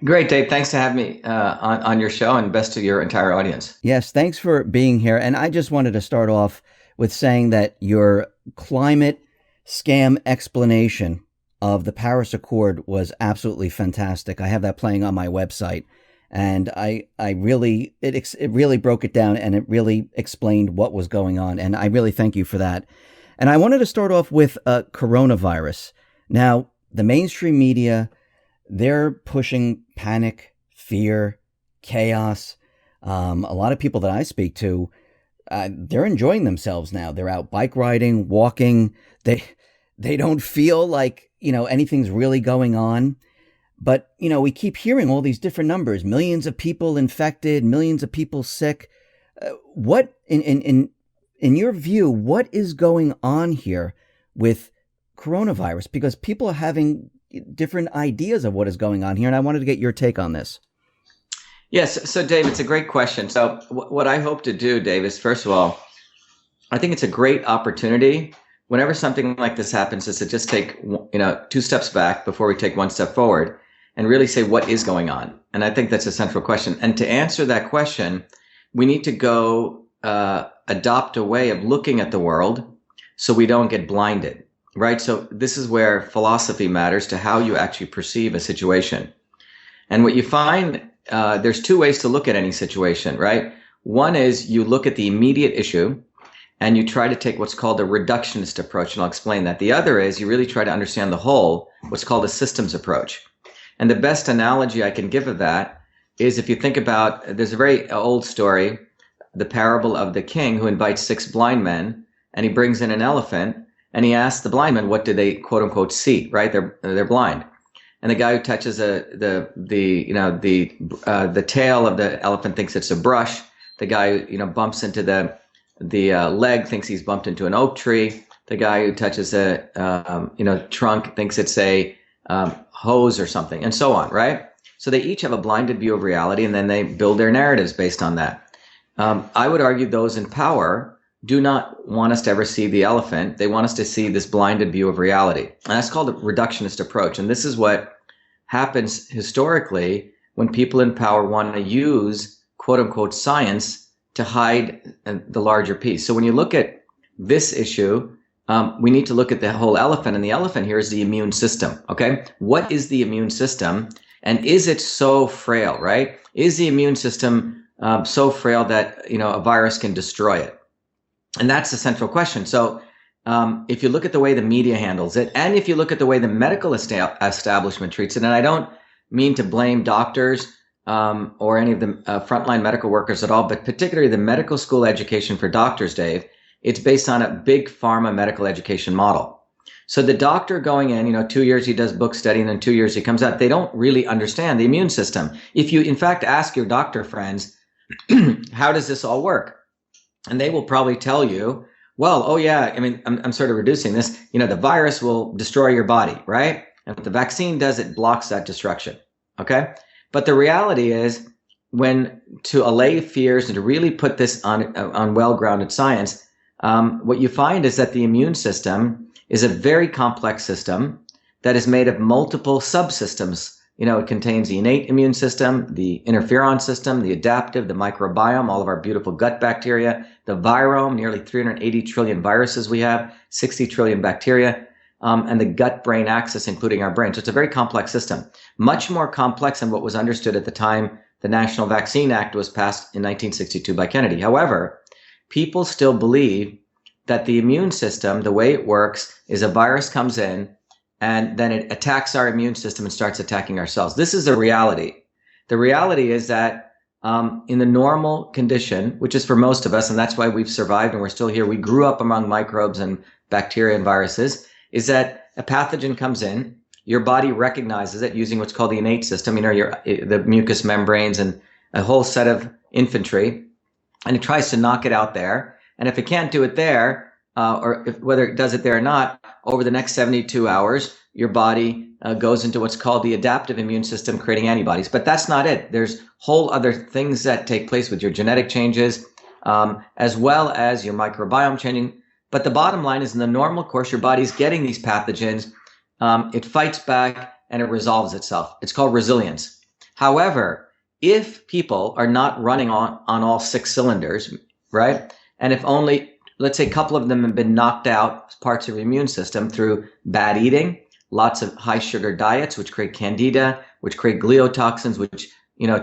Great, Dave. Thanks to have me on your show, and best to your entire audience. Yes, thanks for being here. And I just wanted to start off with saying that your climate scam explanation of the Paris Accord was absolutely fantastic. I have that playing on my website, and I really it really broke it down and it really explained what was going on. And I really thank you for that. And I wanted to start off with coronavirus. Now, the mainstream media, they're pushing panic, fear, chaos. A lot of people that I speak to, they're enjoying themselves now. They're out bike riding, walking. They don't feel like anything's really going on. But we keep hearing all these different numbers: millions of people infected, millions of people sick. What in your view, what is going on here with coronavirus? Because people are having different ideas of what is going on here, and I wanted to get your take on this. Yes. So, Dave, it's a great question. So, what I hope to do, Dave, is first of all, I think it's a great opportunity whenever something like this happens, is to just take two steps back before we take one step forward, and really say what is going on. And I think that's a central question. And to answer that question, we need to go adopt a way of looking at the world so we don't get blinded, right? So this is where philosophy matters to how you actually perceive a situation. And what you find, there's two ways to look at any situation, right? One is you look at the immediate issue and you try to take what's called a reductionist approach, and I'll explain that. The other is you really try to understand the whole, what's called a systems approach. And the best analogy I can give of that is, if you think about, there's a very old story, the parable of the king who invites six blind men, and he brings in an elephant, and he asks the blind men, what do they quote unquote see, right? They're blind. And the guy who touches the tail of the elephant thinks it's a brush. The guy who bumps into the leg thinks he's bumped into an oak tree. The guy who touches a trunk thinks it's a hose or something, and so on, right? So they each have a blinded view of reality, and then they build their narratives based on that. I would argue those in power do not want us to ever see the elephant. They want us to see this blinded view of reality. And that's called a reductionist approach. And this is what happens historically when people in power want to use quote unquote science to hide the larger piece. So when you look at this issue, we need to look at the whole elephant. And the elephant here is the immune system. Okay. What is the immune system? And is it so frail, right? Is the immune system so frail that, a virus can destroy it? And that's the central question. So if you look at the way the media handles it, and if you look at the way the medical establishment treats it, and I don't mean to blame doctors or any of the frontline medical workers at all, but particularly the medical school education for doctors, Dave, it's based on a big pharma medical education model. So the doctor going in, 2 years he does book study, and then 2 years he comes out, they don't really understand the immune system. If you, in fact, ask your doctor friends, how does this all work? And they will probably tell you, well, oh yeah, I'm sort of reducing this. The virus will destroy your body, right? And what the vaccine does, it blocks that destruction. Okay. But the reality is, when to allay fears and to really put this on well-grounded science, what you find is that the immune system is a very complex system that is made of multiple subsystems. It contains the innate immune system, the interferon system, the adaptive, the microbiome, all of our beautiful gut bacteria, the virome, nearly 380 trillion viruses we have, 60 trillion bacteria, and the gut-brain axis, including our brain. So it's a very complex system, much more complex than what was understood at the time the National Vaccine Act was passed in 1962 by Kennedy. However, people still believe that the immune system, the way it works, is a virus comes in, and then it attacks our immune system and starts attacking our cells. This is the reality. The reality is that in the normal condition, which is for most of us, and that's why we've survived and we're still here, we grew up among microbes and bacteria and viruses, is that a pathogen comes in, your body recognizes it using what's called the innate system, the mucous membranes and a whole set of infantry, and it tries to knock it out there. And if it can't do it there, whether it does it there or not, over the next 72 hours, your body goes into what's called the adaptive immune system, creating antibodies. But that's not it. There's whole other things that take place with your genetic changes, as well as your microbiome changing. But the bottom line is, in the normal course, your body's getting these pathogens. It fights back and it resolves itself. It's called resilience. However, if people are not running on all six cylinders, right? And if only, let's say, a couple of them have been knocked out, parts of your immune system, through bad eating, lots of high sugar diets, which create candida, which create gliotoxins, which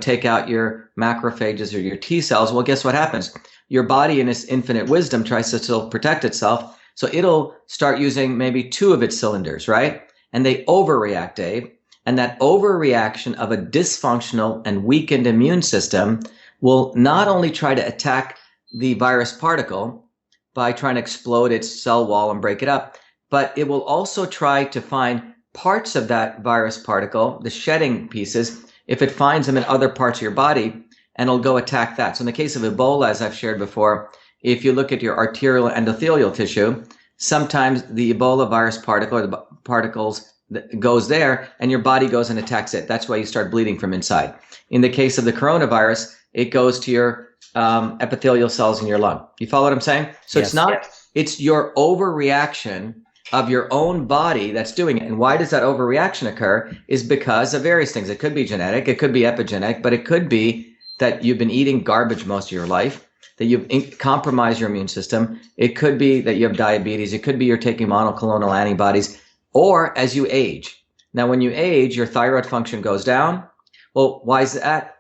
take out your macrophages or your T cells. Well, guess what happens? Your body, in its infinite wisdom, tries to still protect itself. So it'll start using maybe two of its cylinders, right? And they overreact, Dave. And that overreaction of a dysfunctional and weakened immune system will not only try to attack the virus particle by trying to explode its cell wall and break it up, but it will also try to find parts of that virus particle, the shedding pieces, if it finds them in other parts of your body, and it'll go attack that. So in the case of Ebola, as I've shared before, if you look at your arterial endothelial tissue, sometimes the Ebola virus particle or the particles goes there and your body goes and attacks it. That's why you start bleeding from inside. In the case of the coronavirus, it goes to your epithelial cells in your lung. You follow what I'm saying? So yes. It's not, it's your overreaction of your own body that's doing it. And why does that overreaction occur? Is because of various things. It could be genetic, it could be epigenetic, but it could be that you've been eating garbage most of your life, that you've compromised your immune system. It could be that you have diabetes. It could be you're taking monoclonal antibodies, or as you age. Now, when you age, your thyroid function goes down. Well, why is that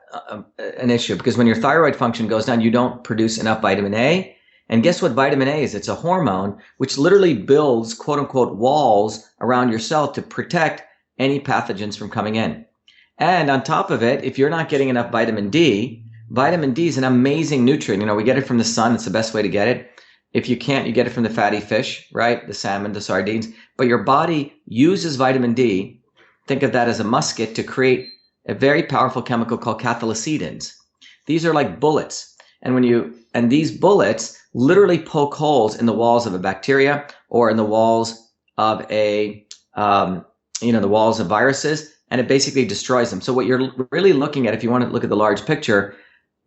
an issue? Because when your thyroid function goes down, you don't produce enough vitamin A. And guess what vitamin A is? It's a hormone which literally builds, quote unquote, walls around your cell to protect any pathogens from coming in. And on top of it, if you're not getting enough vitamin D is an amazing nutrient. We get it from the sun. It's the best way to get it. If you can't, you get it from the fatty fish, right? The salmon, the sardines. But your body uses vitamin D. Think of that as a musket to create a very powerful chemical called cathelicidins. These are like bullets. And these bullets literally poke holes in the walls of a bacteria or in the walls of the walls of viruses, and it basically destroys them. So what you're really looking at, if you want to look at the large picture,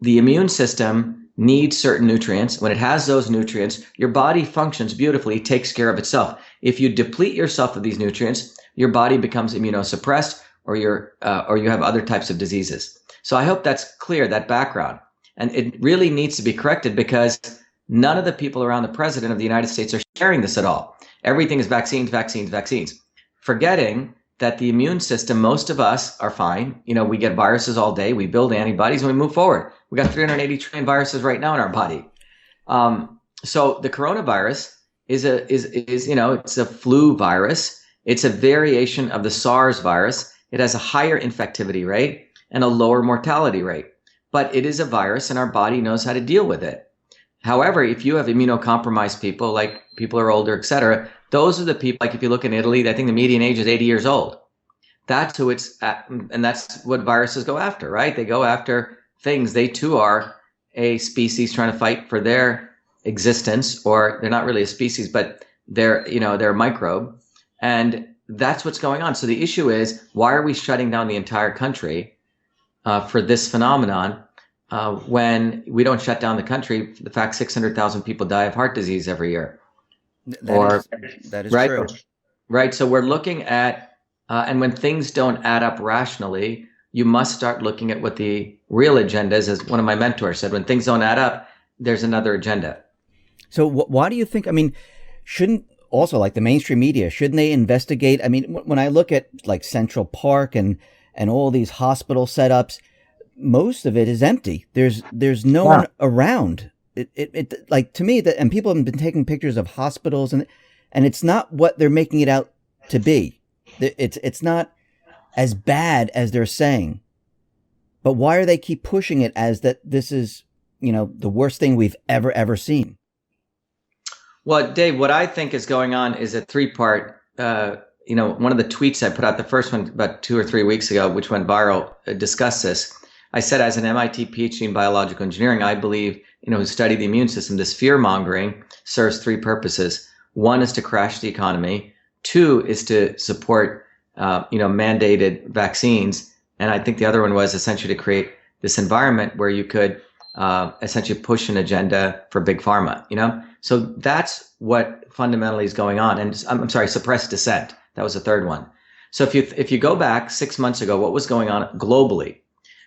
the immune system needs certain nutrients. When it has those nutrients, your body functions beautifully, takes care of itself. If you deplete yourself of these nutrients, your body becomes immunosuppressed, or you have other types of diseases. So I hope that's clear, that background. And it really needs to be corrected because none of the people around the president of the United States are sharing this at all. Everything is vaccines, vaccines, vaccines. Forgetting that the immune system, most of us are fine. We get viruses all day. We build antibodies and we move forward. We got 380 trillion viruses right now in our body. So the coronavirus is it's a flu virus. It's a variation of the SARS virus. It has a higher infectivity rate and a lower mortality rate. But it is a virus and our body knows how to deal with it. However, if you have immunocompromised people, like people who are older, et cetera, those are the people, like if you look in Italy, I think the median age is 80 years old. That's who it's at, and that's what viruses go after, right? They go after things. They too are a species trying to fight for their existence, or they're not really a species, but they're a microbe. And that's what's going on. So the issue is, why are we shutting down the entire country for this phenomenon when we don't shut down the country for the fact 600,000 people die of heart disease every year? That is right? true. Right. So we're looking at, and when things don't add up rationally, you must start looking at what the real agenda is. As one of my mentors said, when things don't add up, there's another agenda. So why do you think, shouldn't also, like the mainstream media, shouldn't they investigate? When I look at like Central Park and all these hospital setups, most of it is empty. There's no one around. It like, to me, that, and people have been taking pictures of hospitals and it's not what they're making it out to be. It's not as bad as they're saying. But why are they keep pushing it as that this is, the worst thing we've ever seen? Well, Dave, what I think is going on is a three-part, one of the tweets I put out, the first one about 2 or 3 weeks ago, which went viral, discussed this. I said, as an MIT PhD in biological engineering, I believe, who study the immune system, this fear mongering serves three purposes. One is to crash the economy. Two is to support, mandated vaccines. And I think the other one was essentially to create this environment where you could essentially push an agenda for big pharma, So that's what fundamentally is going on. And I'm sorry, suppress dissent. That was the third one. So if you go back 6 months ago, what was going on globally?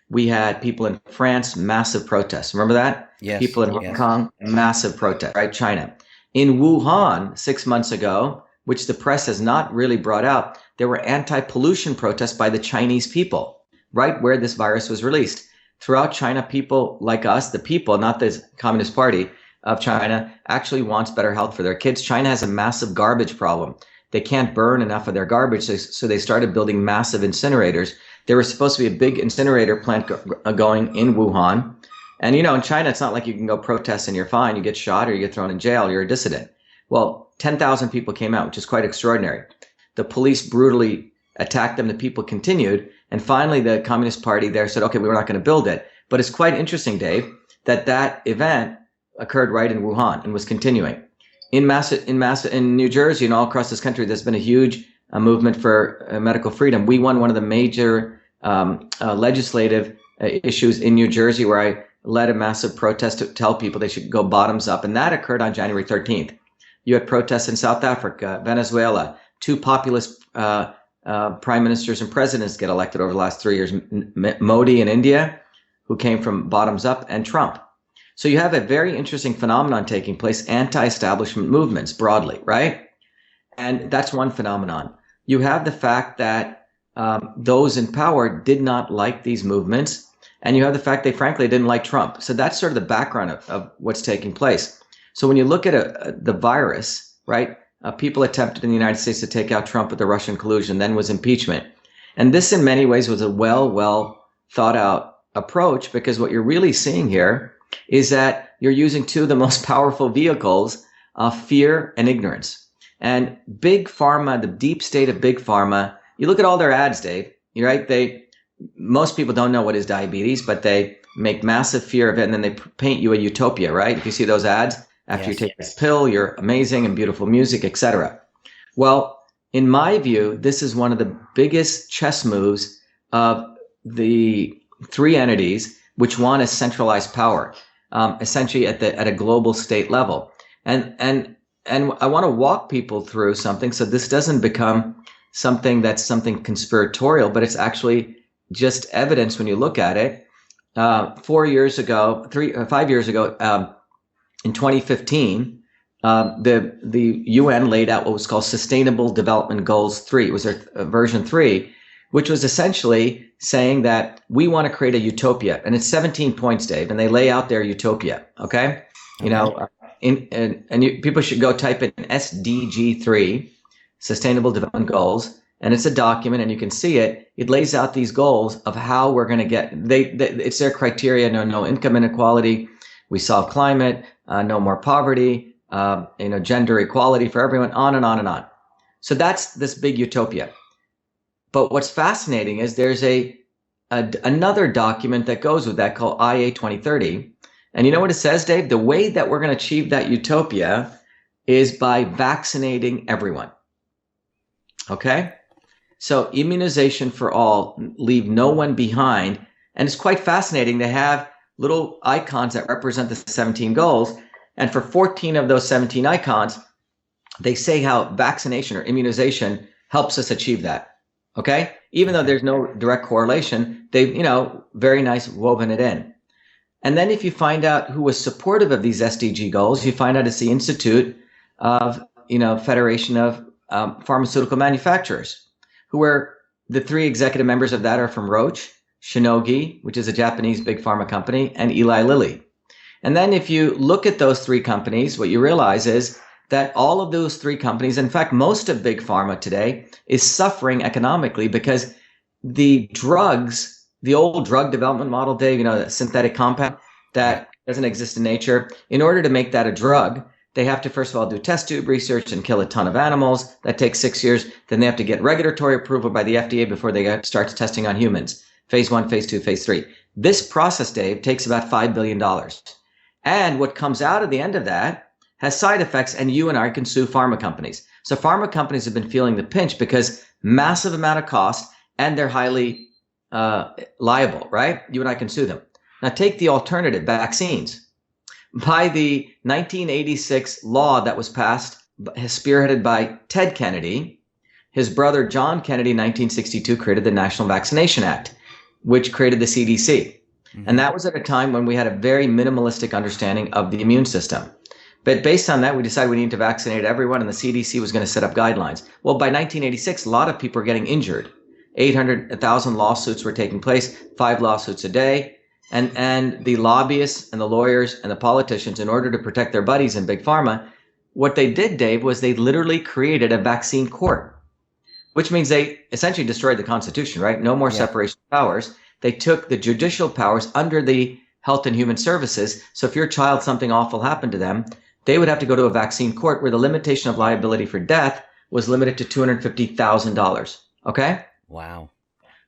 We had people in France, massive protests. Remember that? Yes. People in Hong Kong, massive protests, right? China. In Wuhan, 6 months ago, which the press has not really brought out, there were anti-pollution protests by the Chinese people, right where this virus was released. Throughout China, people like us, the people, not the Communist Party of China, actually wants better health for their kids. China has a massive garbage problem. They can't burn enough of their garbage, so they started building massive incinerators. There was supposed to be a big incinerator plant going in Wuhan. And, you know, in China, it's not like you can go protest and you're fine. You get shot or you get thrown in jail. You're a dissident. Well, 10,000 people came out, which is quite extraordinary. The police brutally attacked them. The people continued. And finally, the Communist Party there said, okay, we're not going to build it. But it's quite interesting, Dave, that event occurred right in Wuhan and was continuing. In New Jersey and all across this country, there's been a huge movement for medical freedom. We won one of the major legislative issues in New Jersey, where I led a massive protest to tell people they should go bottoms up. And that occurred on January 13th. You had protests in South Africa, Venezuela, two populist prime ministers and presidents get elected over the last 3 years, Modi in India, who came from bottoms up, and Trump. So you have a very interesting phenomenon taking place, anti-establishment movements broadly, right? And that's one phenomenon. You have the fact that those in power did not like these movements, and you have the fact they frankly didn't like Trump. So that's sort of the background of what's taking place. So when you look at the virus, right, people attempted in the United States to take out Trump with the Russian collusion, then was impeachment. And this in many ways was a well thought out approach, because what you're really seeing here is that you're using two of the most powerful vehicles of fear and ignorance. And big pharma, the deep state of big pharma, you look at all their ads, Dave, you're right? Most people don't know what is diabetes, but they make massive fear of it, and then they paint you a utopia, right? If you see those ads, after you take this pill, you're amazing and beautiful music, etc. Well, in my view, this is one of the biggest chess moves of the three entities which want a centralized power, essentially at a global state level. And I want to walk people through something so this doesn't become something that's something conspiratorial, but it's actually just evidence when you look at it. 5 years ago, in 2015, the UN laid out what was called Sustainable Development Goals 3. It was their version 3, which was essentially saying that we want to create a utopia. And it's 17 points, Dave, and they lay out their utopia. Okay. You know, people should go type in SDG 3, Sustainable Development Goals, and it's a document, and you can see it. It lays out these goals of how we're going to get. It's their criteria: no income inequality, we solve climate, no more poverty, gender equality for everyone, on and on and on. So that's this big utopia. But what's fascinating is there's another document that goes with that called IA 2030. And you know what it says, Dave? The way that we're going to achieve that utopia is by vaccinating everyone. Okay? So immunization for all, leave no one behind. And it's quite fascinating. They have little icons that represent the 17 goals. And for 14 of those 17 icons, they say how vaccination or immunization helps us achieve that. Okay? Even though there's no direct correlation, they've, very nice woven it in. And then if you find out who was supportive of these SDG goals, you find out it's the Institute of, Federation of Pharmaceutical Manufacturers, who are the three executive members of that are from Roche, Shionogi, which is a Japanese big pharma company, and Eli Lilly. And then if you look at those three companies, what you realize is that all of those three companies, in fact, most of big pharma today is suffering economically because the drugs, the old drug development model, Dave, the synthetic compound that doesn't exist in nature, in order to make that a drug, they have to, first of all, do test tube research and kill a ton of animals. That takes 6 years. Then they have to get regulatory approval by the FDA before they start testing on humans. Phase 1, phase 2, phase 3. This process, Dave, takes about $5 billion. And what comes out at the end of that has side effects, and you and I can sue pharma companies. So pharma companies have been feeling the pinch because massive amount of cost, and they're highly liable, right? You and I can sue them. Now take the alternative, vaccines. By the 1986 law that was passed, spearheaded by Ted Kennedy, his brother John Kennedy in 1962 created the National Vaccination Act. which created the CDC. Mm-hmm. And that was at a time when we had a very minimalistic understanding of the immune system. But based on that, we decided we need to vaccinate everyone, and the CDC was going to set up guidelines. Well, by 1986, a lot of people were getting injured. 1,000 lawsuits were taking place, 5 lawsuits a day. And the lobbyists and the lawyers and the politicians, in order to protect their buddies in Big Pharma, what they did, Dave, was they literally created a vaccine court, which means they essentially destroyed the Constitution, right? No more separation of powers. They took the judicial powers under the Health and Human Services. So if your child, something awful happened to them, they would have to go to a vaccine court where the limitation of liability for death was limited to $250,000. Okay? Wow.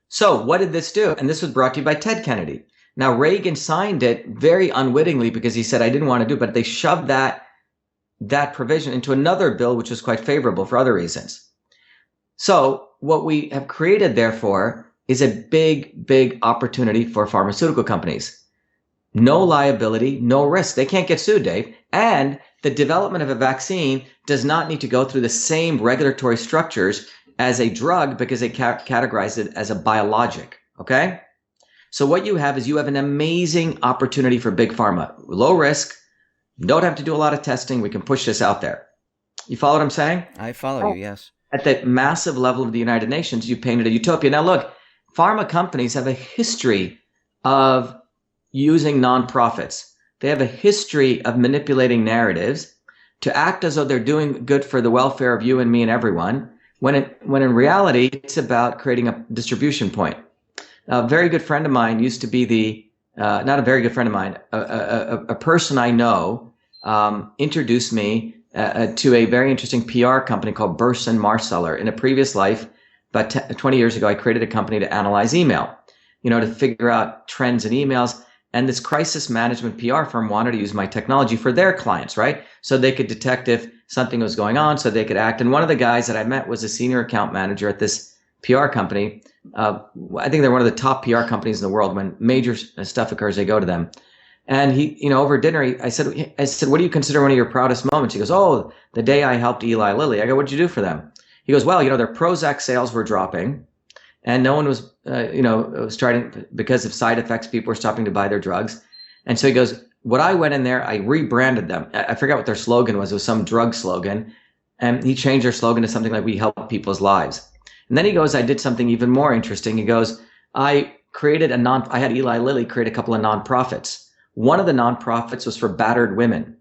So what did this do? And this was brought to you by Ted Kennedy. Now, Reagan signed it very unwittingly because he said, I didn't want to do it, but they shoved that provision into another bill, which was quite favorable for other reasons. So what we have created, therefore, is a big, big opportunity for pharmaceutical companies. No liability, no risk. They can't get sued, Dave. And the development of a vaccine does not need to go through the same regulatory structures as a drug because they categorize it as a biologic. Okay? So what you have is you have an amazing opportunity for Big Pharma. Low risk. Don't have to do a lot of testing. We can push this out there. You follow what I'm saying? I follow you, yes. At the massive level of the United Nations, you painted a utopia. Now look, pharma companies have a history of using nonprofits. They have a history of manipulating narratives to act as though they're doing good for the welfare of you and me and everyone, when in reality, it's about creating a distribution point. A very good friend of mine used to be not a very good friend of mine, a person I know introduced me to a very interesting PR company called Burson Marsteller. In a previous life, about 20 years ago, I created a company to analyze email, to figure out trends in emails. And this crisis management PR firm wanted to use my technology for their clients, right? So they could detect if something was going on, so they could act. And one of the guys that I met was a senior account manager at this PR company. I think they're one of the top PR companies in the world. When major stuff occurs, they go to them. And he, over dinner, I said, what do you consider one of your proudest moments? He goes, oh, the day I helped Eli Lilly. I go, what'd you do for them? He goes, well, their Prozac sales were dropping. And no one was, was starting because of side effects. People were stopping to buy their drugs. And so he goes, what I went in there, I rebranded them. I forgot what their slogan was. It was some drug slogan. And he changed their slogan to something like, we help people's lives. And then he goes, I did something even more interesting. He goes, I had Eli Lilly create a couple of nonprofits. One of the nonprofits was for battered women.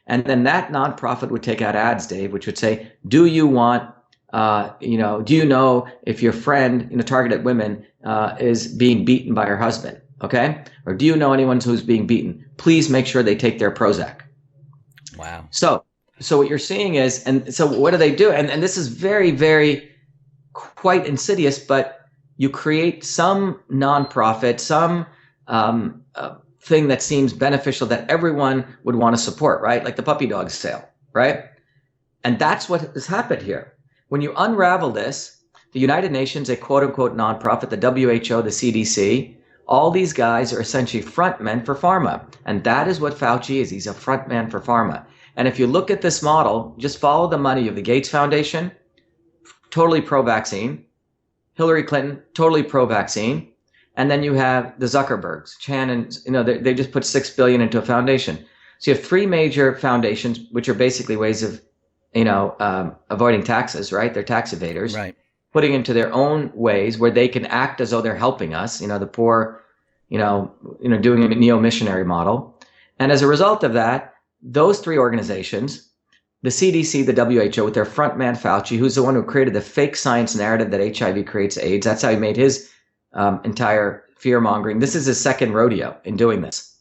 And then that nonprofit would take out ads, Dave, which would say, do you want do you know if your friend, targeted women, is being beaten by her husband? Okay. Or do you know anyone who's being beaten? Please make sure they take their Prozac. Wow. So what you're seeing is, and so what do they do? And this is very, very quite insidious, but you create some nonprofit, some, thing that seems beneficial that everyone would want to support, right? Like the puppy dog sale, right? And that's what has happened here. When you unravel this, the United Nations, a quote-unquote nonprofit, the WHO, the CDC, all these guys are essentially frontmen for pharma. And that is what Fauci is. He's a frontman for pharma. And if you look at this model, just follow the money of the Gates Foundation, totally pro-vaccine, Hillary Clinton, totally pro-vaccine, and then you have the Zuckerbergs, Chan, and they just put $6 billion into a foundation. So you have 3 major foundations, which are basically ways of avoiding taxes, right? They're tax evaders, right? Putting into their own ways where they can act as though they're helping us, the poor, doing a neo-missionary model. And as a result of that, those 3 organizations, the CDC, the WHO, with their front man Fauci, who's the one who created the fake science narrative that HIV creates AIDS. That's how he made his entire fear mongering. This is his second rodeo in doing this.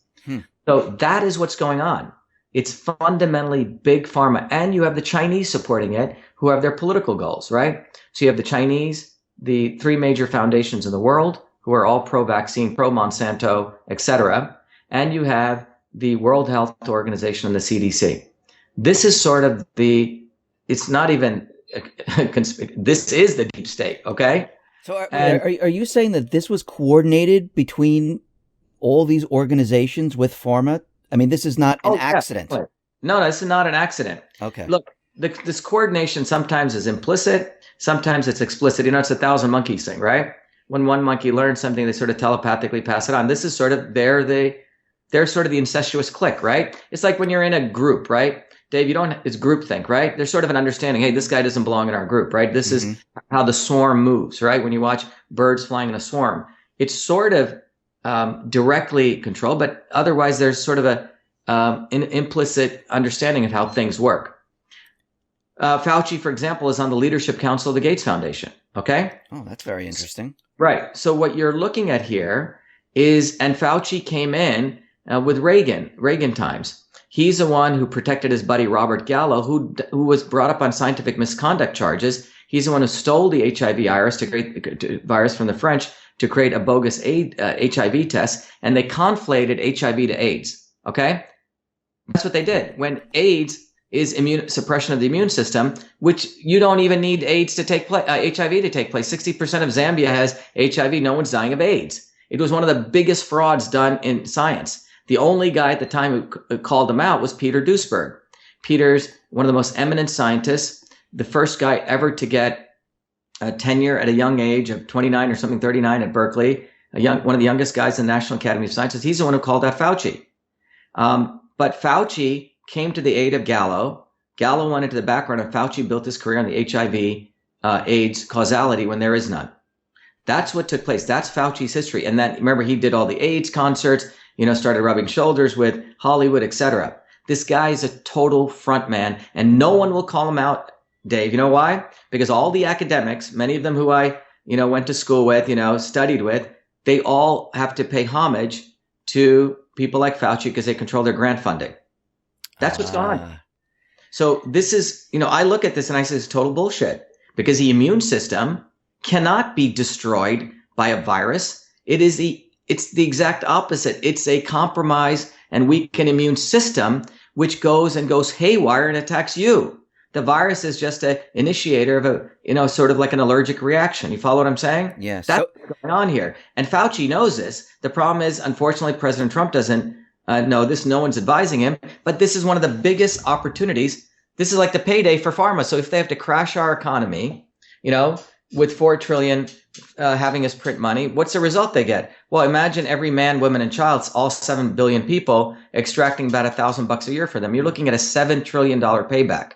So that is what's going on. It's fundamentally big pharma, and you have the Chinese supporting it, who have their political goals, right? So you have the Chinese, the 3 major foundations in the world, who are all pro-vaccine, pro-Monsanto, etc., and you have the World Health Organization and the CDC. This is sort of it's not even, this is the deep state, okay? So are you saying that this was coordinated between all these organizations with pharma? I mean, this is not an accident. Definitely. No, this is not an accident. Okay. Look, this coordination sometimes is implicit, sometimes it's explicit. It's 1,000 monkeys thing, right? when one monkey learns something, they sort of telepathically pass it on. This is sort of they're sort of the incestuous clique, right? It's like when you're in a group, right? Dave, it's groupthink, right? There's sort of an understanding, hey, this guy doesn't belong in our group, right? This is how the swarm moves, right? When you watch birds flying in a swarm, it's sort of directly controlled, but otherwise there's sort of an implicit understanding of how things work. Fauci, for example, is on the leadership council of the Gates Foundation, okay? Oh, that's very interesting. Right. So what you're looking at here is, and Fauci came in with Reagan times. He's the one who protected his buddy Robert Gallo, who was brought up on scientific misconduct charges. He's the one who stole the HIV virus from the French to create a bogus HIV test, and they conflated HIV to AIDS. Okay, that's what they did. When AIDS is suppression of the immune system, which you don't even need AIDS to take place, HIV to take place. 60% of Zambia has HIV. No one's dying of AIDS. It was one of the biggest frauds done in science. The only guy at the time who called him out was Peter Duesberg. Peter's one of the most eminent scientists, the first guy ever to get tenure at a young age of 29 or something, 39 at Berkeley, one of the youngest guys in the National Academy of Sciences. He's the one who called out Fauci. But Fauci came to the aid of Gallo. Gallo went into the background, and Fauci built his career on the HIV AIDS causality when there is none. That's what took place. That's Fauci's history. And then remember, he did all the AIDS concerts, started rubbing shoulders with Hollywood, etc. This guy is a total front man, and no one will call him out, Dave. You know why? Because all the academics, many of them who I, went to school with, studied with, they all have to pay homage to people like Fauci because they control their grant funding. That's what's going on. So this is, I look at this and I say it's total bullshit, because the immune system cannot be destroyed by a virus. It's the exact opposite. It's a compromised and weakened immune system which goes haywire and attacks you. The virus is just an initiator of a, sort of like an allergic reaction. You follow what I'm saying? Yes. That's what's going on here. And Fauci knows this. The problem is, unfortunately, President Trump doesn't know this. No one's advising him. But this is one of the biggest opportunities. This is like the payday for pharma. So if they have to crash our economy, with $4 trillion having us print money, what's the result they get? Well, imagine every man, woman, and child, all 7 billion people, extracting about $1,000 a year for them. You're looking at a $7 trillion payback.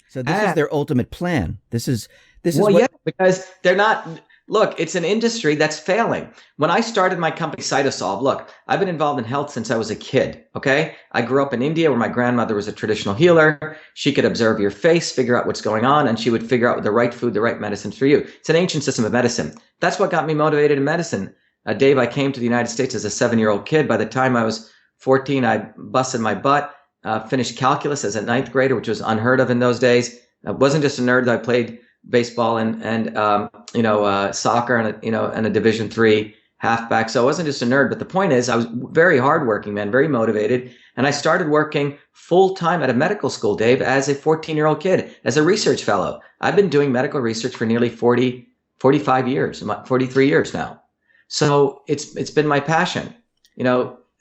So this is their ultimate plan. This is because they're not. Look, it's an industry that's failing. When I started my company, Cytosolve, look, I've been involved in health since I was a kid, okay? I grew up in India where my grandmother was a traditional healer. She could observe your face, figure out what's going on, and she would figure out the right food, the right medicine for you. It's an ancient system of medicine. That's what got me motivated in medicine. Dave, I came to the United States as a 7-year-old kid. By the time I was 14, I busted my butt, finished calculus as a 9th grader, which was unheard of in those days. I wasn't just a nerd. I played baseball and soccer and a Division III halfback. So I wasn't just a nerd, but the point is I was very hardworking, man, very motivated. And I started working full time at a medical school, Dave, as a 14-year-old kid, as a research fellow. I've been doing medical research for nearly 45 years, 43 years now. So it's been my passion,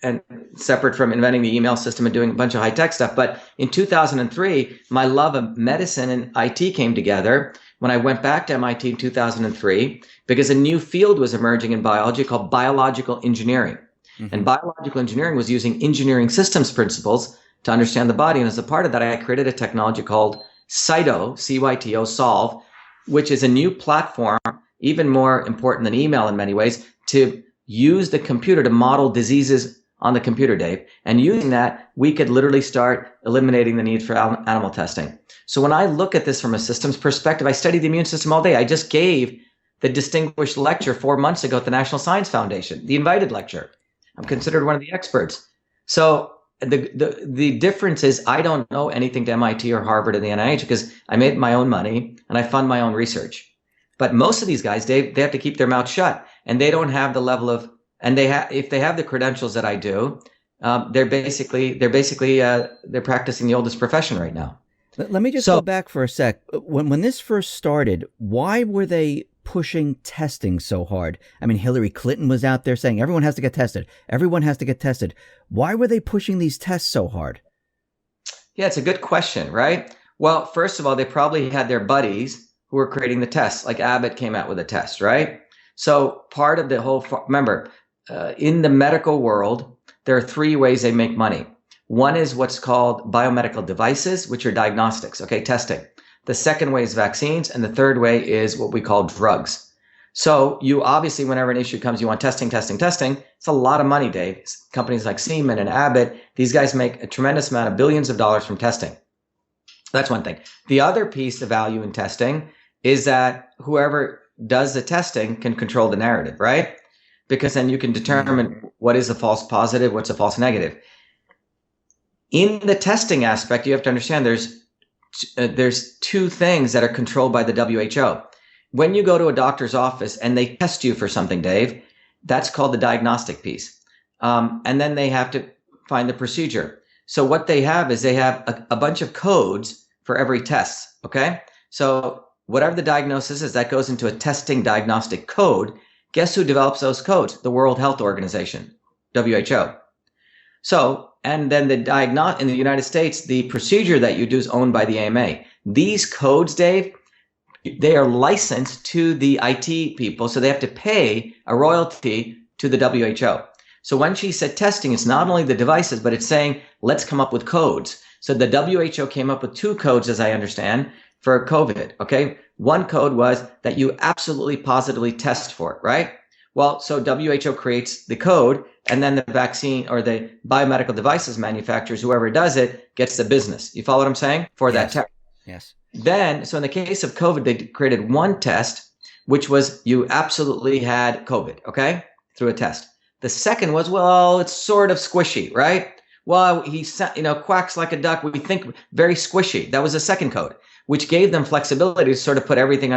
and separate from inventing the email system and doing a bunch of high tech stuff. But in 2003, my love of medicine and IT came together when I went back to MIT in 2003, because a new field was emerging in biology called biological engineering. Mm-hmm. And biological engineering was using engineering systems principles to understand the body. And as a part of that, I created a technology called Cyto, C-Y-T-O, Solve, which is a new platform, even more important than email in many ways, to use the computer to model diseases on the computer, Dave. And using that, we could literally start eliminating the need for animal testing. So when I look at this from a systems perspective, I study the immune system all day. I just gave the distinguished lecture 4 months ago at the National Science Foundation, the invited lecture. I'm considered one of the experts. So the difference is I don't know anything to MIT or Harvard or the NIH because I made my own money and I fund my own research. But most of these guys, Dave, they have to keep their mouth shut, and they don't have the level of, and if they have the credentials that I do, they're practicing the oldest profession right now. Let me just go back for a sec. When this first started, why were they pushing testing so hard? I mean, Hillary Clinton was out there saying everyone has to get tested. Everyone has to get tested. Why were they pushing these tests so hard? Yeah, it's a good question, right? Well, first of all, they probably had their buddies who were creating the tests. Like Abbott came out with a test, right? So part of the whole, remember, in the medical world, there are three ways they make money. One is what's called biomedical devices, which are diagnostics, okay, testing. The second way is vaccines, and the third way is what we call drugs. So you obviously, whenever an issue comes, you want testing, testing, testing. It's a lot of money, Dave. Companies like Siemens and Abbott, these guys make a tremendous amount of billions of dollars from testing. That's one thing. The other piece of value in testing is that whoever does the testing can control the narrative, right? Because then you can determine what is a false positive, what's a false negative. In the testing aspect, you have to understand there's two things that are controlled by the WHO. When you go to a doctor's office and they test you for something, Dave, that's called the diagnostic piece. And then they have to find the procedure. So what they have is they have a bunch of codes for every test. Okay. So whatever the diagnosis is, that goes into a testing diagnostic code. Guess who develops those codes? The World Health Organization, WHO. So, and then in the United States, the procedure that you do is owned by the AMA. These codes, Dave, they are licensed to the IT people. So they have to pay a royalty to the WHO. So when she said testing, it's not only the devices, but it's saying, let's come up with codes. So the WHO came up with two codes, as I understand, for COVID. Okay. One code was that you absolutely positively test for it, right? Well, so WHO creates the code, and then the vaccine or the biomedical devices manufacturers, whoever does it, gets the business. You follow what I'm saying? For that test. Yes. Then, so in the case of COVID, they created one test, which was you absolutely had COVID, okay, through a test. The second was, well, it's sort of squishy, right? Well, he quacks like a duck. We think very squishy. That was the second code, which gave them flexibility to sort of put everything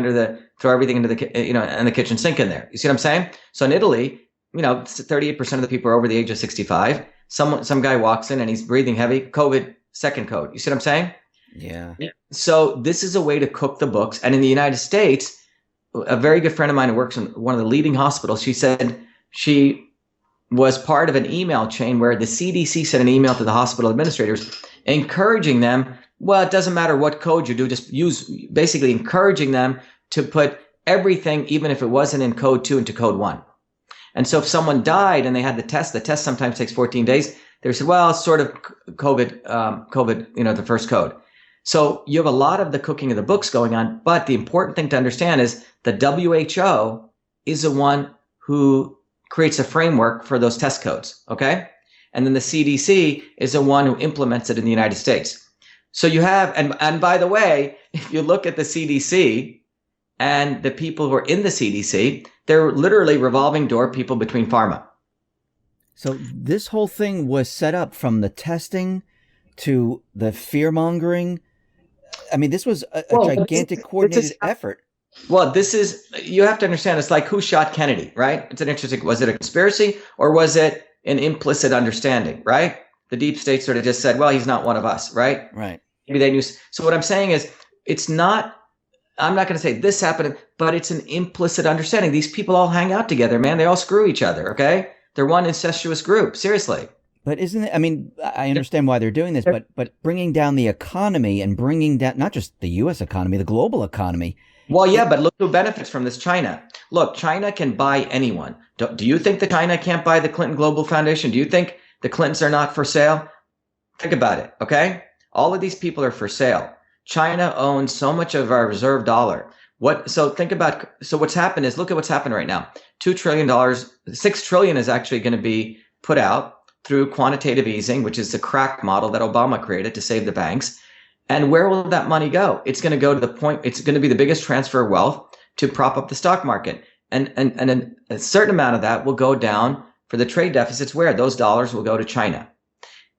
throw everything into the, and the kitchen sink in there. You see what I'm saying? So in Italy, 38% of the people are over the age of 65. Some guy walks in and he's breathing heavy. COVID, second code. You see what I'm saying? Yeah. So this is a way to cook the books. And in the United States, a very good friend of mine who works in one of the leading hospitals, she said she was part of an email chain where the CDC sent an email to the hospital administrators encouraging them, well, it doesn't matter what code you do, just basically encouraging them to put everything, even if it wasn't in code 2, into code 1. And so if someone died and they had the test sometimes takes 14 days, they said, well, it's sort of COVID, the first code. So you have a lot of the cooking of the books going on. But the important thing to understand is the WHO is the one who creates a framework for those test codes. Okay. And then the CDC is the one who implements it in the United States. So you have, and by the way, if you look at the CDC and the people who are in the CDC, they're literally revolving door people between pharma. So this whole thing was set up from the testing to the fear mongering. I mean, this was a gigantic coordinated effort. Well, you have to understand, it's like who shot Kennedy, right? It's an interesting, was it a conspiracy or was it an implicit understanding, right? The deep state sort of just said, well, he's not one of us, right? Right. Maybe they knew. So what I'm saying is I'm not going to say this happened, but it's an implicit understanding. These people all hang out together, man. They all screw each other, okay? They're one incestuous group, seriously. But isn't it, I mean, I understand why they're doing this, but bringing down the economy and bringing down not just the U.S. economy, the global economy. Well, yeah, but look who benefits from this, China. Look, China can buy anyone. Do you think that China can't buy the Clinton Global Foundation? Do you think the Clintons are not for sale? Think about it, okay? All of these people are for sale. China owns so much of our reserve dollar. So what's happened is, look at what's happened right now. $2 trillion, $6 trillion is actually going to be put out through quantitative easing, which is the crack model that Obama created to save the banks. And where will that money go? It's going to go to the point, it's going to be the biggest transfer of wealth to prop up the stock market. And a certain amount of that will go down for the trade deficits, where those dollars will go to China.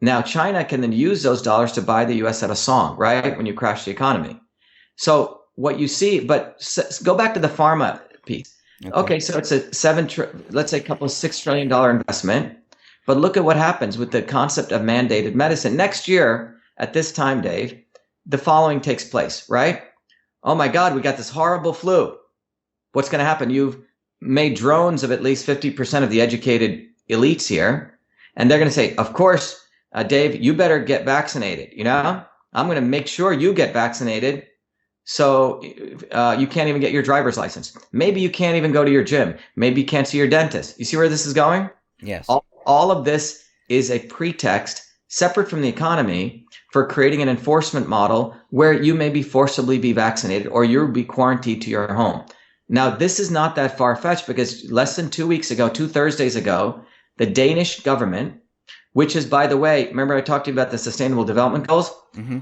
Now, China can then use those dollars to buy the U.S. at a song, right? When you crash the economy. So what you see, but go back to the pharma piece. Okay, so it's let's say a couple of $6 trillion investment. But look at what happens with the concept of mandated medicine. Next year, at this time, Dave, the following takes place, right? Oh my God, we got this horrible flu. What's going to happen? You've made drones of at least 50% of the educated elites here. And they're going to say, of course, Dave, you better get vaccinated. I'm going to make sure you get vaccinated So you can't even get your driver's license. Maybe you can't even go to your gym. Maybe you can't see your dentist. You see where this is going? Yes. All of this is a pretext separate from the economy for creating an enforcement model where you may be forcibly be vaccinated or you'll be quarantined to your home. Now, this is not that far-fetched because less than 2 weeks ago, 2 Thursdays ago, the Danish government, which is, by the way, remember I talked to you about the Sustainable Development Goals? Mm-hmm.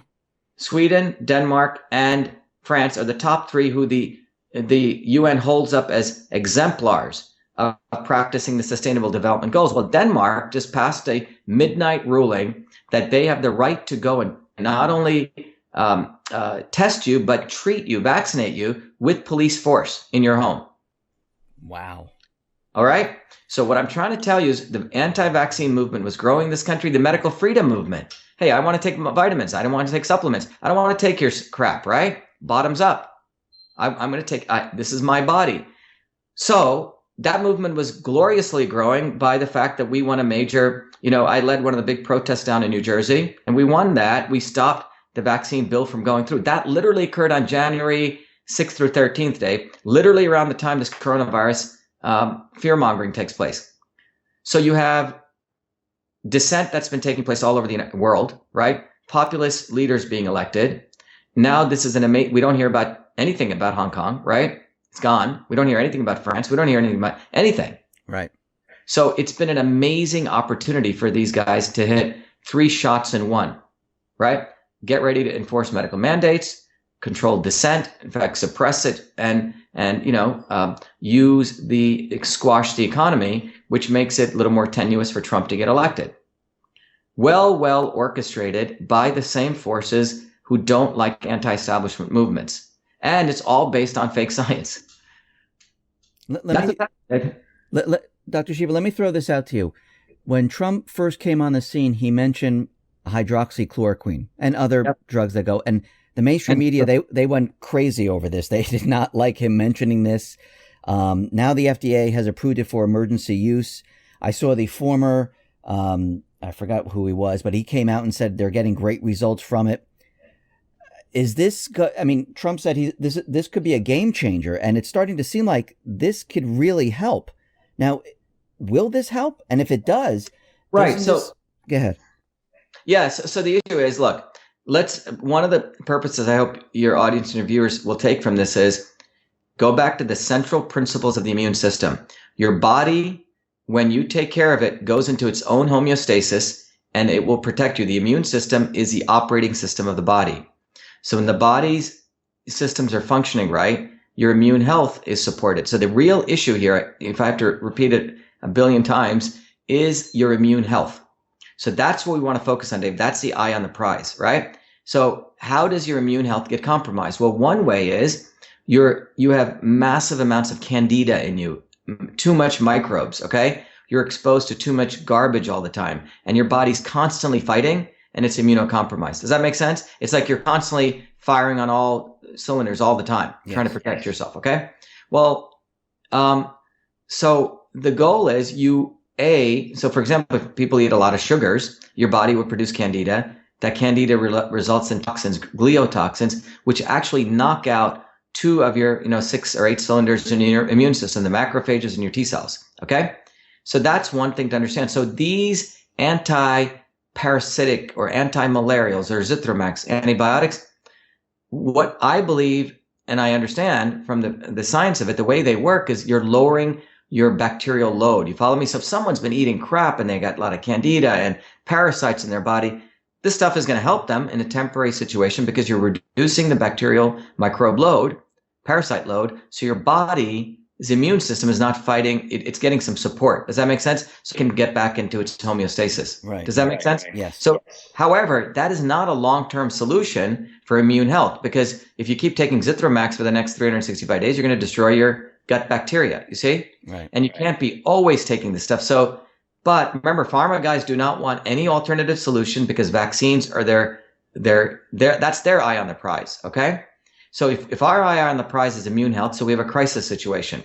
Sweden, Denmark, and France are the top three who the UN holds up as exemplars of practicing the Sustainable Development Goals. Well, Denmark just passed a midnight ruling that they have the right to go and not only test you, but treat you, vaccinate you with police force in your home. Wow. All right. So what I'm trying to tell you is the anti-vaccine movement was growing in this country, the medical freedom movement. Hey, I want to take vitamins. I don't want to take supplements. I don't want to take your crap, right? Bottoms up. I'm going to take, this is my body. So that movement was gloriously growing by the fact that we won a major, I led one of the big protests down in New Jersey, and we won that. We stopped the vaccine bill from going through. That literally occurred on January 6th through 13th day, literally around the time this coronavirus fear-mongering takes place. So you have dissent that's been taking place all over the world, right? Populist leaders being elected. Now this is we don't hear about anything about Hong Kong, right? It's gone. We don't hear anything about France. We don't hear anything about anything. Right. So it's been an amazing opportunity for these guys to hit 3 shots in one, right? Get ready to enforce medical mandates, control dissent, in fact, suppress it, and squash the economy, which makes it a little more tenuous for Trump to get elected. Well orchestrated by the same forces who don't like anti-establishment movements. And it's all based on fake science. Dr. Shiva, let me throw this out to you. When Trump first came on the scene, he mentioned hydroxychloroquine and other drugs that go. And the mainstream media, they went crazy over this. They did not like him mentioning this. Now the FDA has approved it for emergency use. I saw the former, I forgot who he was, but he came out and said they're getting great results from it. Is this, Trump said this could be a game changer, and it's starting to seem like this could really help. Now, will this help? And if it does, right. So go ahead. Yes. So the issue is, look, one of the purposes I hope your audience and your viewers will take from this is go back to the central principles of the immune system. Your body, when you take care of it, goes into its own homeostasis and it will protect you. The immune system is the operating system of the body. So when the body's systems are functioning right, your immune health is supported. So the real issue here, if I have to repeat it a billion times, is your immune health. So that's what we want to focus on, Dave. That's the eye on the prize, right? So how does your immune health get compromised? Well, one way is you have massive amounts of candida in you, too much microbes, okay? You're exposed to too much garbage all the time, and your body's constantly fighting, and it's immunocompromised. Does that make sense? It's like you're constantly firing on all cylinders all the time, trying to protect yourself, okay? Well, so the goal is so for example, if people eat a lot of sugars, your body will produce candida. That candida results in toxins, gliotoxins, which actually knock out 2 of your 6 or 8 cylinders in your immune system, the macrophages and your T cells, okay? So that's one thing to understand. So these anti-parasitic or anti-malarials or Zithromax antibiotics, what I believe and I understand from the science of it, the way they work is you're lowering your bacterial load. You follow me? So if someone's been eating crap and they got a lot of candida and parasites in their body, this stuff is going to help them in a temporary situation because you're reducing the bacterial microbe load, parasite load. So your body's immune system is not fighting. It's getting some support. Does that make sense? So it can get back into its homeostasis. Right. Does that make sense? Yes. So, however, that is not a long-term solution for immune health because if you keep taking Zithromax for the next 365 days, you're going to destroy your gut bacteria, you see? Right. And you can't be always taking this stuff. So, but remember, pharma guys do not want any alternative solution because vaccines are that's their eye on the prize, okay? So if our eye on the prize is immune health, so we have a crisis situation.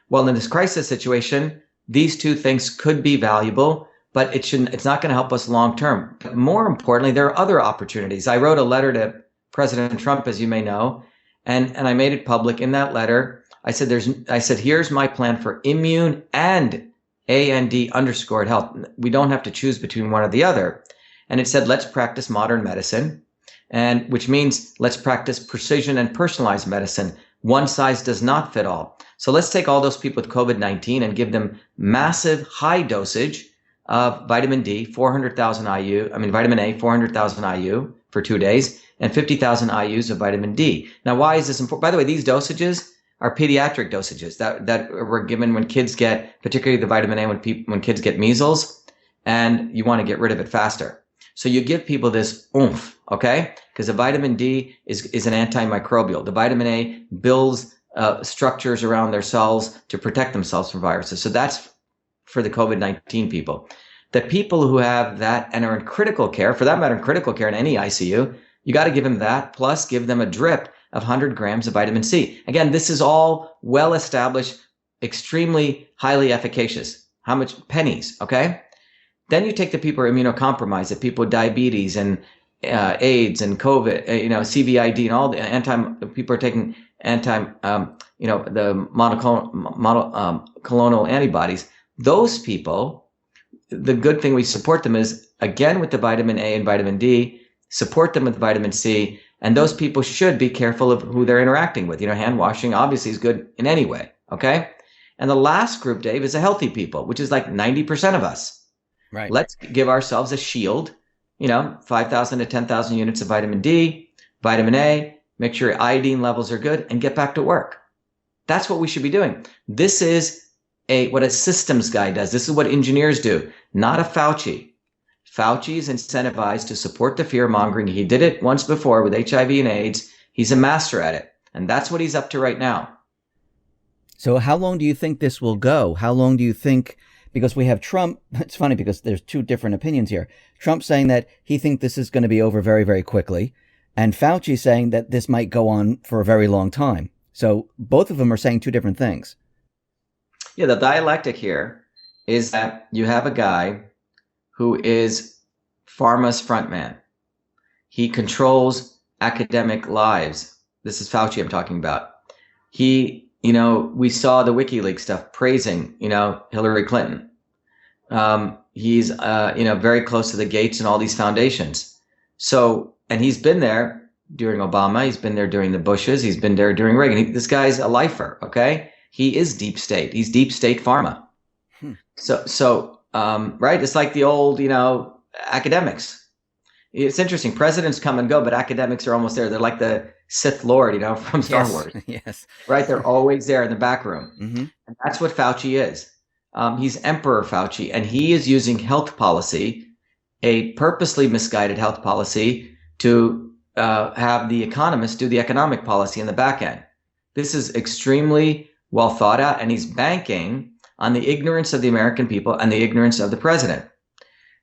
Well, in this crisis situation, these 2 things could be valuable, but it's not going to help us long term. But more importantly, there are other opportunities. I wrote a letter to President Trump, as you may know, And I made it public in that letter. I said, here's my plan for immune and A&D underscored health. We don't have to choose between one or the other. And it said, let's practice modern medicine, and which means let's practice precision and personalized medicine. One size does not fit all. So let's take all those people with COVID-19 and give them massive high dosage of vitamin D, 400,000 IU, vitamin A, 400,000 IU for 2 days, and 50,000 IUs of vitamin D. Now, why is this important? By the way, these dosages are pediatric dosages that were given when kids get, particularly the vitamin A, when kids get measles, and you want to get rid of it faster. So you give people this oomph, okay? Because the vitamin D is an antimicrobial. The vitamin A builds structures around their cells to protect themselves from viruses. So that's for the COVID-19 people. The people who have that and are in critical care, for that matter, in critical care in any ICU, you got to give them that, plus give them a drip of 100 grams of vitamin C. Again, this is all well established, extremely highly efficacious. How much? Pennies, okay? Then you take the people who are immunocompromised, the people with diabetes and AIDS and COVID, CVID and all the people are taking the monoclonal antibodies. Those people, the good thing we support them is, again, with the vitamin A and vitamin D, support them with vitamin C, and those people should be careful of who they're interacting with. Hand washing obviously is good in any way, okay? And the last group, Dave, is the healthy people, which is like 90% of us. Right. Let's give ourselves a shield, 5,000 to 10,000 units of vitamin D, vitamin A, make sure your iodine levels are good, and get back to work. That's what we should be doing. This is what a systems guy does. This is what engineers do, not a Fauci. Fauci is incentivized to support the fear mongering. He did it once before with HIV and AIDS. He's a master at it. And that's what he's up to right now. So how long do you think this will go? How long do you think, because we have Trump, it's funny because there's two different opinions here. Trump saying that he thinks this is going to be over very, very quickly. And Fauci saying that this might go on for a very long time. So both of them are saying two different things. Yeah, the dialectic here is that you have a guy who is pharma's frontman. He controls academic lives. This is Fauci I'm talking about. We saw the WikiLeaks stuff praising, Hillary Clinton. He's, very close to the Gates and all these foundations. So, and he's been there during Obama. He's been there during the Bushes. He's been there during Reagan. This guy's a lifer, okay? He is deep state. He's deep state pharma. So, right? It's like the old, academics. It's interesting. Presidents come and go, but academics are almost there. They're like the Sith Lord, from Star Wars. Yes. Right? They're always there in the back room. Mm-hmm. And that's what Fauci is. He's Emperor Fauci, and he is using health policy, a purposely misguided health policy, to have the economists do the economic policy in the back end. This is extremely well thought out, and he's banking on the ignorance of the American people and the ignorance of the president.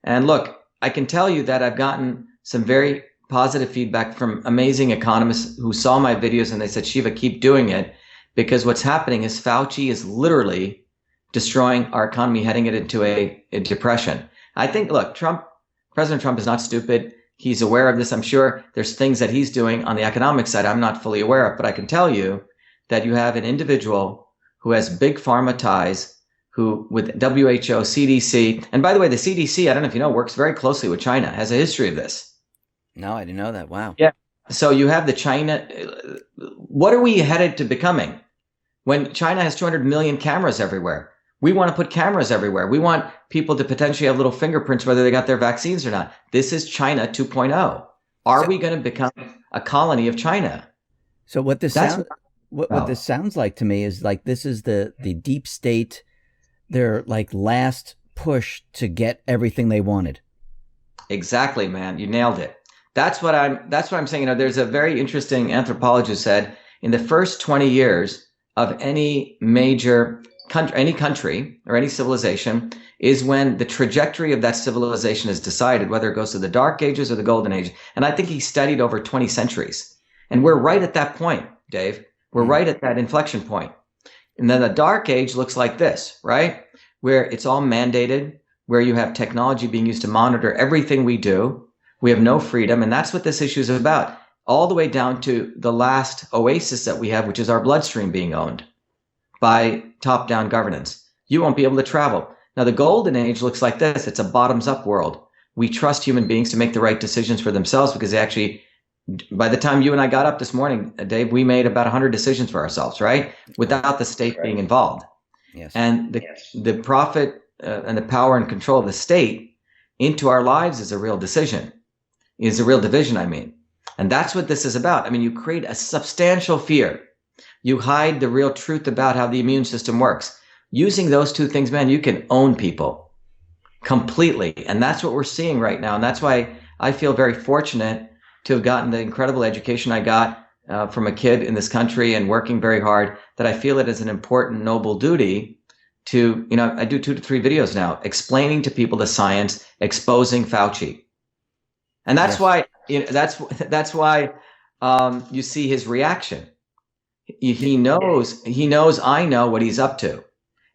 And look, I can tell you that I've gotten some very positive feedback from amazing economists who saw my videos, and they said, Shiva, keep doing it, because what's happening is Fauci is literally destroying our economy, heading it into a depression. I think, look, President Trump is not stupid. He's aware of this. I'm sure there's things that he's doing on the economic side I'm not fully aware of, but I can tell you that you have an individual who has big pharma ties, who with WHO, CDC, and by the way, the CDC, I don't know if you know, works very closely with China, has a history of this. No, I didn't know that. Wow. Yeah. So you have the China, what are we headed to becoming? When China has 200 million cameras everywhere, we want to put cameras everywhere. We want people to potentially have little fingerprints, whether they got their vaccines or not. This is China 2.0. Are we going to become a colony of China? So what this this sounds like to me is like this is the deep state, their like last push to get everything they wanted. Exactly, man. You nailed it. That's what I'm saying. There's a very interesting anthropologist said in the first 20 years of any major country, any country or any civilization is when the trajectory of that civilization is decided, whether it goes to the dark ages or the golden age. And I think he studied over 20 centuries. And we're right at that point, Dave. We're right at that inflection point. And then the dark age looks like this, right? Where it's all mandated, where you have technology being used to monitor everything we do. We have no freedom. And that's what this issue is about. all the way down to the last oasis that we have, which is our bloodstream being owned by top-down governance. You won't be able to travel. Now, the golden age looks like this. It's a bottoms-up world. We trust human beings to make the right decisions for themselves because they actually, by the time you and I got up this morning, Dave, we made about 100 decisions for ourselves, right? Without the state being involved. Yes. And the profit and the power and control of the state into our lives is a real decision, is a real division, I mean. And that's what this is about. I mean, you create a substantial fear. You hide the real truth about how the immune system works. Using those two things, man, you can own people completely. And that's what we're seeing right now. And that's why I feel very fortunate to have gotten the incredible education I got from a kid in this country and working very hard, that I feel it is an important, noble duty to, I do 2 to 3 videos now explaining to people the science, exposing Fauci. And that's why, that's why you see his reaction. He knows I know what he's up to,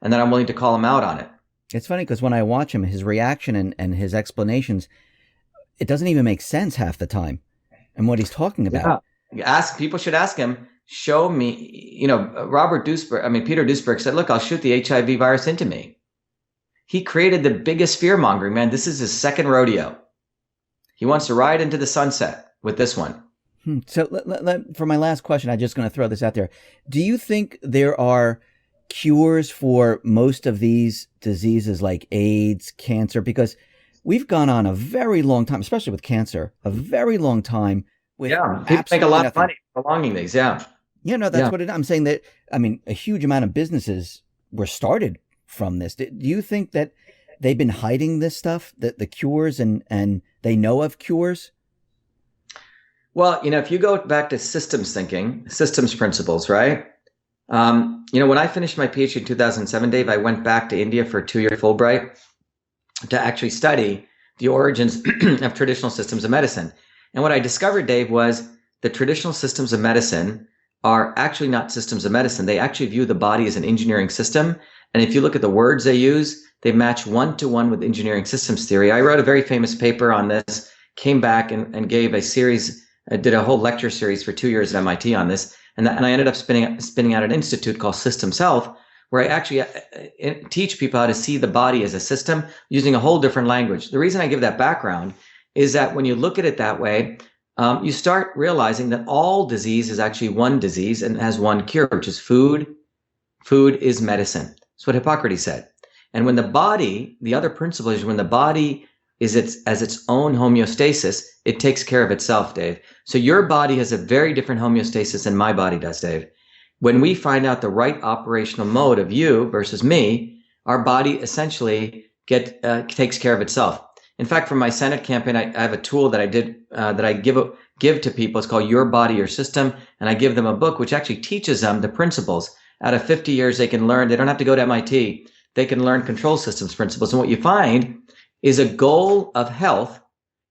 and that I'm willing to call him out on it. It's funny because when I watch him, his reaction and his explanations, it doesn't even make sense half the time and what he's talking about. Yeah. People should ask him, show me, Peter Duesberg said, look, I'll shoot the HIV virus into me. He created the biggest fear mongering, man. This is his second rodeo. He wants to ride into the sunset with this one. So for my last question, I'm just going to throw this out there. Do you think there are cures for most of these diseases like AIDS, cancer? Because we've gone on a very long time, especially with cancer, a very long time with people make a lot of money prolonging these. Yeah. Yeah, no, that's what I'm saying. That, I mean, a huge amount of businesses were started from this. Do you think that they've been hiding this stuff, the cures, and they know of cures? Well, if you go back to systems thinking, systems principles, right? When I finished my PhD in 2007, Dave, I went back to India for a 2-year Fulbright to actually study the origins of traditional systems of medicine. And what I discovered, Dave, was the traditional systems of medicine are actually not systems of medicine. They actually view the body as an engineering system. And if you look at the words they use, they match 1-to-1 with engineering systems theory. I wrote a very famous paper on this, came back and gave a series, did a whole lecture series for 2 years at MIT on this. And I ended up spinning out an institute called Systems Health, where I actually teach people how to see the body as a system using a whole different language. The reason I give that background is that when you look at it that way, you start realizing that all disease is actually one disease and has one cure, which is food. Food is medicine. That's what Hippocrates said. And when the body, the other principle is when the body is its own homeostasis, it takes care of itself, Dave. So your body has a very different homeostasis than my body does, Dave. When we find out the right operational mode of you versus me, our body essentially takes care of itself. In fact, for my Senate campaign, I have a tool that I did that I give to people. It's called Your Body, Your System, and I give them a book which actually teaches them the principles. Out of 50 years, they can learn. They don't have to go to MIT. They can learn control systems principles. And what you find is a goal of health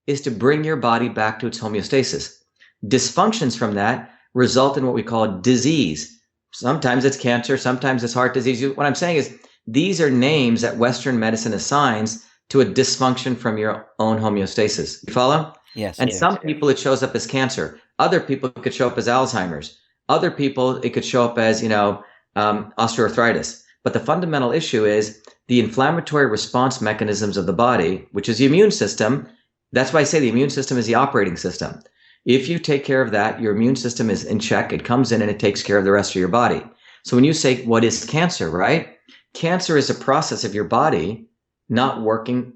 is to bring your body back to its homeostasis. Dysfunctions from that result in what we call disease. Sometimes it's cancer, sometimes it's heart disease. What I'm saying is these are names that Western medicine assigns to a dysfunction from your own homeostasis. You follow? Yes. And some people it shows up as cancer. Other people it could show up as Alzheimer's. Other people it could show up as, osteoarthritis. But the fundamental issue is the inflammatory response mechanisms of the body, which is the immune system. That's why I say the immune system is the operating system. If you take care of that, your immune system is in check. It comes in and it takes care of the rest of your body. So when you say, what is cancer, right? Cancer is a process of your body not working,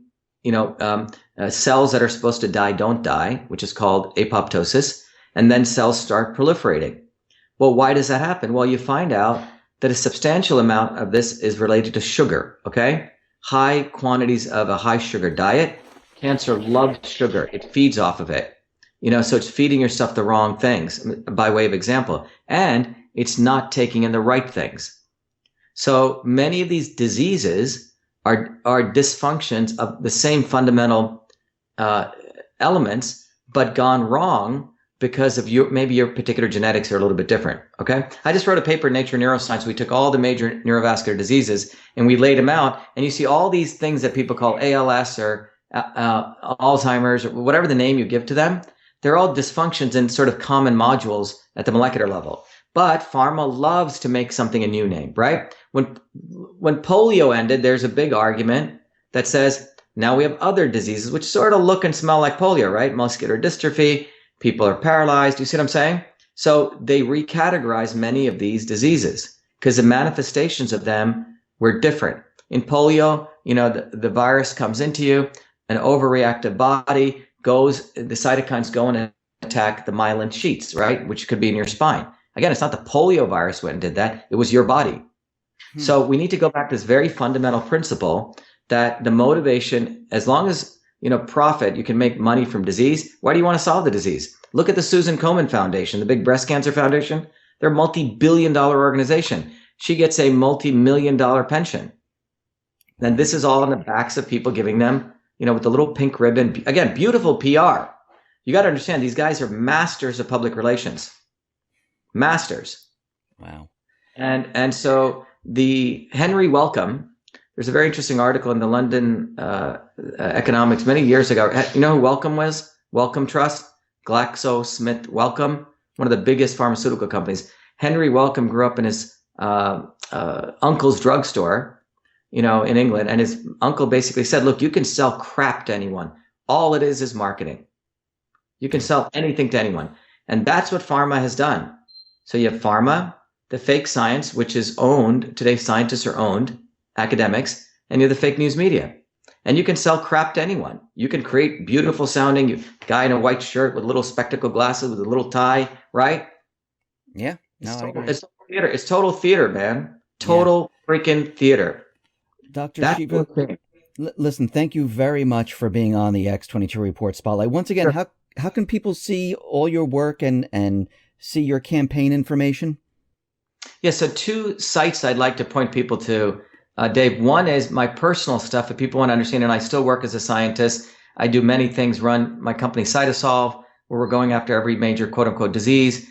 cells that are supposed to die don't die, which is called apoptosis, and then cells start proliferating. Well, why does that happen? Well, you find out that a substantial amount of this is related to sugar, okay? High quantities of a high sugar diet. Cancer loves sugar. It feeds off of it. So it's feeding yourself the wrong things, by way of example, and it's not taking in the right things. So many of these diseases are dysfunctions of the same fundamental elements, but gone wrong because of maybe your particular genetics are a little bit different. Okay. I just wrote a paper in Nature Neuroscience. We took all the major neurovascular diseases and we laid them out, and you see all these things that people call ALS or Alzheimer's or whatever the name you give to them. They're all dysfunctions in sort of common modules at the molecular level. But pharma loves to make something a new name, right? When polio ended, there's a big argument that says now we have other diseases which sort of look and smell like polio, right? Muscular dystrophy, people are paralyzed. You see what I'm saying? So they recategorize many of these diseases because the manifestations of them were different. In polio, the virus comes into you, an overreactive body the cytokines go and attack the myelin sheaths, right? Which could be in your spine. Again, it's not the polio virus went and did that. It was your body. So we need to go back to this very fundamental principle that the motivation, as long as, profit, you can make money from disease. Why do you want to solve the disease? Look at the Susan Komen Foundation, the big breast cancer foundation. They're a multi-billion-dollar organization. She gets a multi-million-dollar pension. And this is all on the backs of people giving them, with the little pink ribbon. Again, beautiful PR. You got to understand, these guys are masters of public relations. Masters. Wow. And so the Henry Wellcome, there's a very interesting article in the London Economics many years ago. You know who Wellcome was? Wellcome Trust, GlaxoSmithKline, one of the biggest pharmaceutical companies. Henry Wellcome grew up in his uncle's drugstore, in England. And his uncle basically said, look, you can sell crap to anyone. All it is marketing. You can sell anything to anyone. And that's what pharma has done. So you have pharma, the fake science, which is owned. Today, scientists are owned, academics, and you have the fake news media. And you can sell crap to anyone. You can create beautiful sounding guy in a white shirt with little spectacle glasses with a little tie, right? Yeah. No, it's theater. It's total theater, man. Total freaking theater. Dr. Shiva, listen, thank you very much for being on the X22 Report Spotlight. Once again, Sure. How can people see all your work and see your campaign information? Yeah, so 2 sites I'd like to point people to, Dave. One is my personal stuff if people want to understand, and I still work as a scientist. I do many things, run my company Cytosolve, where we're going after every major quote-unquote disease.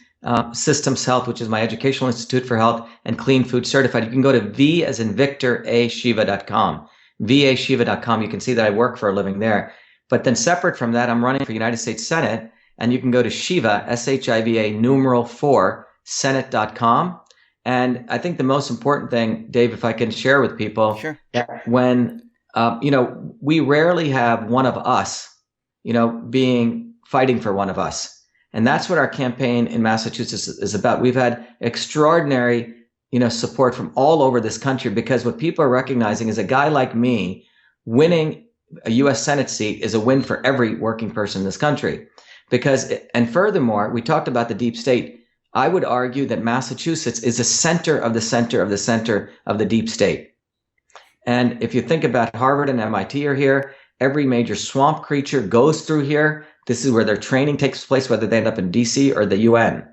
Systems Health, which is my educational institute for health, and Clean Food Certified. You can go to V as in Victor, Shiva.com. VAShiva.com. You can see that I work for a living there. But then separate from that, I'm running for United States Senate, and you can go to Shiva, SHIVA, numeral 4, Senate.com. And I think the most important thing, Dave, if I can share with people, Sure. that when, we rarely have one of us, fighting for one of us. And that's what our campaign in Massachusetts is about. We've had extraordinary, support from all over this country, because what people are recognizing is a guy like me winning a U.S. Senate seat is a win for every working person in this country. And furthermore, we talked about the deep state. I would argue that Massachusetts is the center of the center of the center of the deep state. And if you think about Harvard and MIT are here, every major swamp creature goes through here. This is where their training takes place, whether they end up in DC or the UN.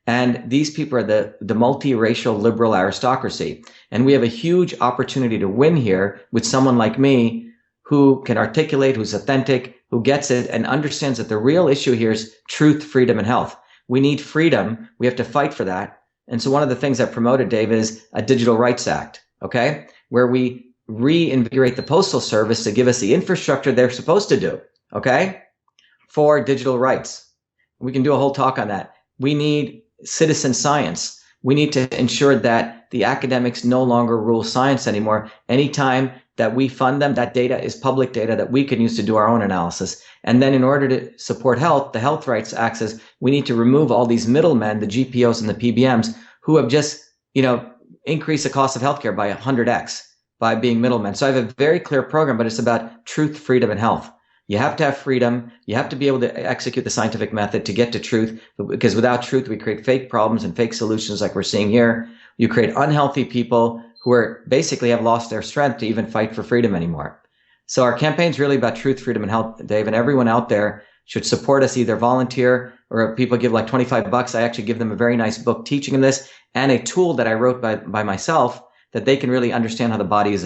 And these people are the multiracial liberal aristocracy. And we have a huge opportunity to win here with someone like me who can articulate, who's authentic, who gets it and understands that the real issue here is truth, freedom, and health. We need freedom. We have to fight for that. And so one of the things I promoted, Dave, is a Digital Rights Act, okay, where we reinvigorate the Postal Service to give us the infrastructure they're supposed to do, okay, for digital rights. We can do a whole talk on that. We need citizen science. We need to ensure that the academics no longer rule science anymore. Anytime that we fund them, that data is public data that we can use to do our own analysis. And then in order to support health, the Health Rights Act says we need to remove all these middlemen, the GPOs and the PBMs, who have just, increased the cost of healthcare by 100x by being middlemen. So I have a very clear program, but it's about truth, freedom, and health. You have to have freedom. You have to be able to execute the scientific method to get to truth, because without truth, we create fake problems and fake solutions like we're seeing here. You create unhealthy people who are basically have lost their strength to even fight for freedom anymore. So our campaign is really about truth, freedom, and health, Dave, and everyone out there should support us, either volunteer or if people give like $25. I actually give them a very nice book teaching them this and a tool that I wrote by myself that they can really understand how the body is